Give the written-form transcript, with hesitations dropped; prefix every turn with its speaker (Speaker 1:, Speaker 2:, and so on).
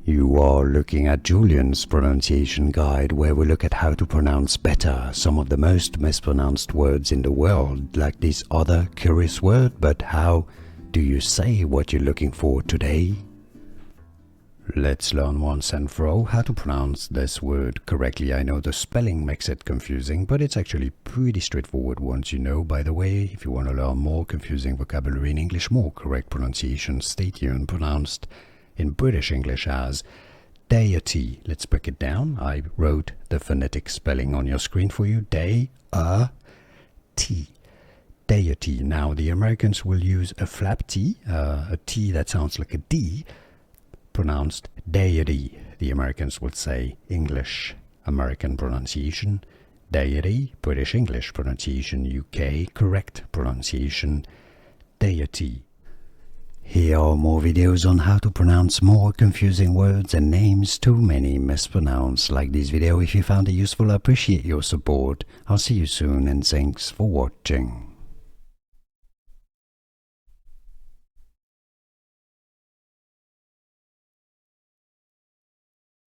Speaker 1: You are looking at Julian's pronunciation guide, where we look at how to pronounce better some of the most mispronounced words in the world, like this other curious word. But how do you say what you're looking for today? Let's learn once and for all how to pronounce this word correctly. I know the spelling makes it confusing, but it's actually pretty straightforward once you know. By the way, if you want to learn more confusing vocabulary in English, more correct pronunciation, stay tuned. Pronounced in British English as deity. Let's break it down. I wrote the phonetic spelling on your screen for you. D-A-T. Deity. Now the Americans will use a flap T, a T that sounds like a D, pronounced deity. The Americans would say English American pronunciation, deity, British English pronunciation, UK correct pronunciation, deity. Here are more videos on how to pronounce more confusing words and names too many mispronounced. Like this video if you found it useful. I appreciate your support. I'll see you soon and thanks for watching.